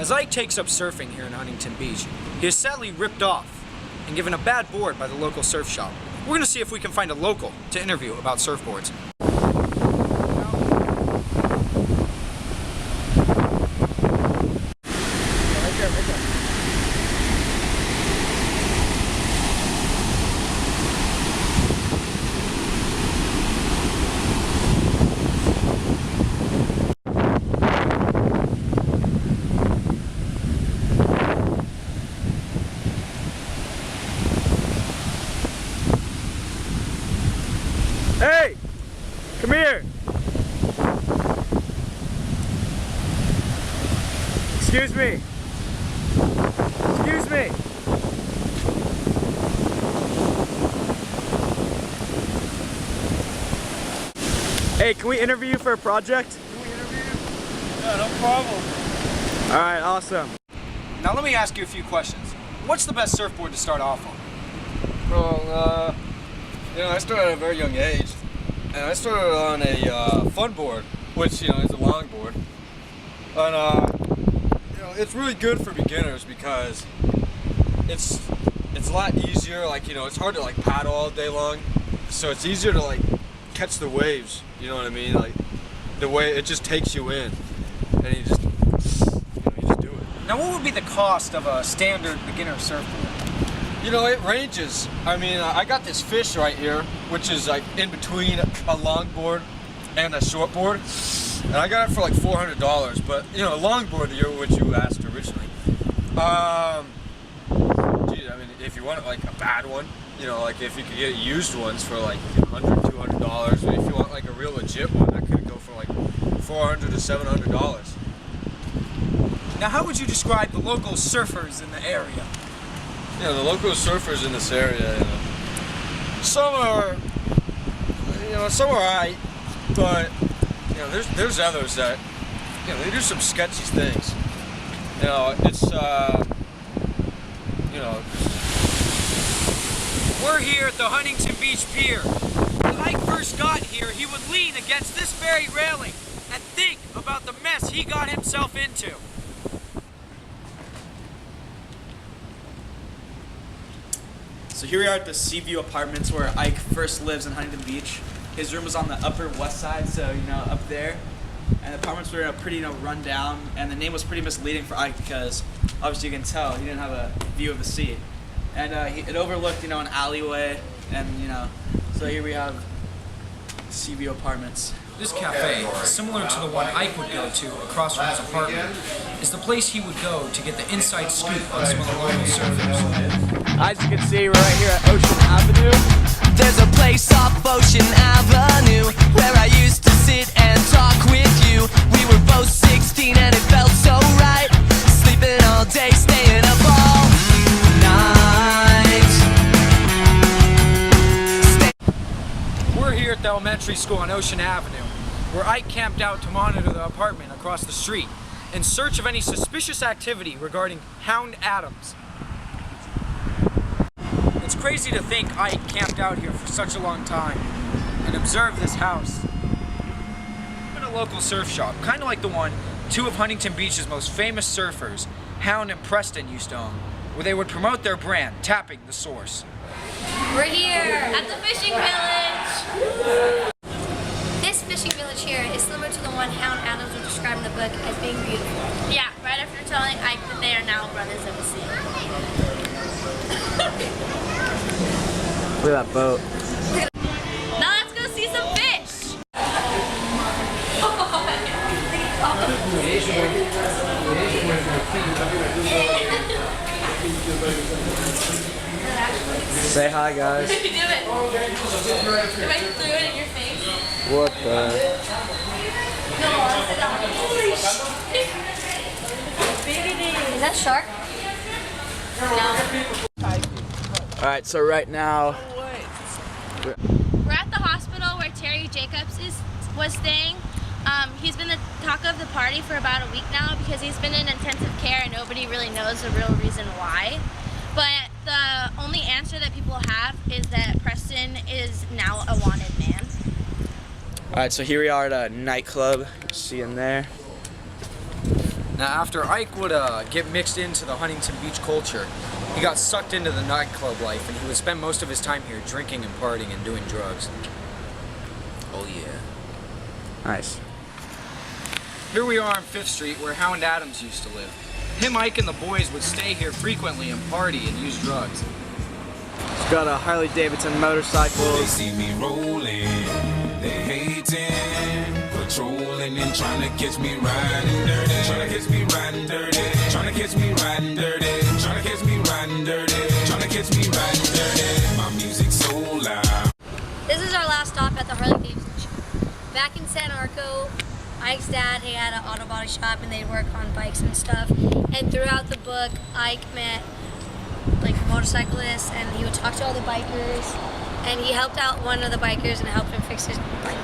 As Ike takes up surfing here in Huntington Beach, he is sadly ripped off and given a bad board by the local surf shop. We're going to see if we can find a local to interview about surfboards. Hey! Come here! Excuse me! Excuse me! Hey, can we interview you for a project? Can we interview you? Yeah, no problem. Alright, awesome. Now let me ask you a few questions. What's the best surfboard to start off on? Well, I started at a very young age, and I started on a fun board, which is a longboard, and it's really good for beginners because it's a lot easier. It's hard to paddle all day long, so it's easier to catch the waves. You know what I mean? The way it just takes you in, and you just do it. Now, what would be the cost of a standard beginner surfboard? It ranges. I got this fish right here, which is in between a longboard and a shortboard, and I got it for $400. But a longboard, which you asked originally. If you want a bad one, if you could get used ones for $100, $200. But if you want a real legit one, that could go for $400 to $700. Now, how would you describe the local surfers in the area? The local surfers in this area, some are alright, but there's others that they do some sketchy things. We're here at the Huntington Beach Pier. When Ike first got here, he would lean against this very railing and think about the mess he got himself into. So here we are at the Seaview Apartments where Ike first lives in Huntington Beach. His room was on the Upper West Side, so up there. And the apartments were pretty run down, and the name was pretty misleading for Ike because obviously you can tell he didn't have a view of the sea. And it overlooked an alleyway, and so here we have Seaview Apartments. This cafe, similar to the one Ike would go to across from his apartment, is the place he would go to get the inside scoop on some of the local surfers. As you can see, we're right here at Ocean Avenue. There's a place off Ocean Avenue where I used to sit and talk with you. We were both 16 and it felt so right, sleeping all day, staying up all night. We're here at the elementary school on Ocean Avenue, where Ike camped out to monitor the apartment across the street in search of any suspicious activity regarding Hound Adams. It's crazy to think Ike camped out here for such a long time and observed this house. In a local surf shop, kind of like the one two of Huntington Beach's most famous surfers, Hound and Preston, used to own, where they would promote their brand, Tapping the Source. We're here at the fishing village. This fishing village here is similar to the one Hound Adams would describe in the book as being beautiful. Yeah, right after telling Ike that they are now brothers of the sea. Look at that boat. Now let's go see some fish. Say hi, guys. Do it. If I threw it in your face. What the? Holy shit. Is that shark? No. Alright, so right now We're at the hospital where Terry Jacobs was staying. He's been the talk of the party for about a week now because he's been in intensive care and nobody really knows the real reason why. But the only answer that people have is that Preston is now a wanted man. Alright, so here we are at a nightclub. See him there. Now, after Ike would get mixed into the Huntington Beach culture, he got sucked into the nightclub life, and he would spend most of his time here drinking and partying and doing drugs. Oh yeah. Nice. Here we are on 5th Street, where Hound Adams used to live. Him, Ike, and the boys would stay here frequently and party and use drugs. He's got a Harley Davidson motorcycle. They see me rolling, they hating, patrolling and trying to catch me riding dirty, trying to catch me riding dirty, trying to catch me riding dirty, trying to catch me riding dirty, trying to catch me riding dirty. My music's so loud. This is our last stop at the Harley Davidson shop. Back in San Arco, Ike's dad, he had an auto body shop and they'd work on bikes and stuff. And throughout the book, Ike met like motorcyclists and he would talk to all the bikers. And he helped out one of the bikers and helped him fix his bike.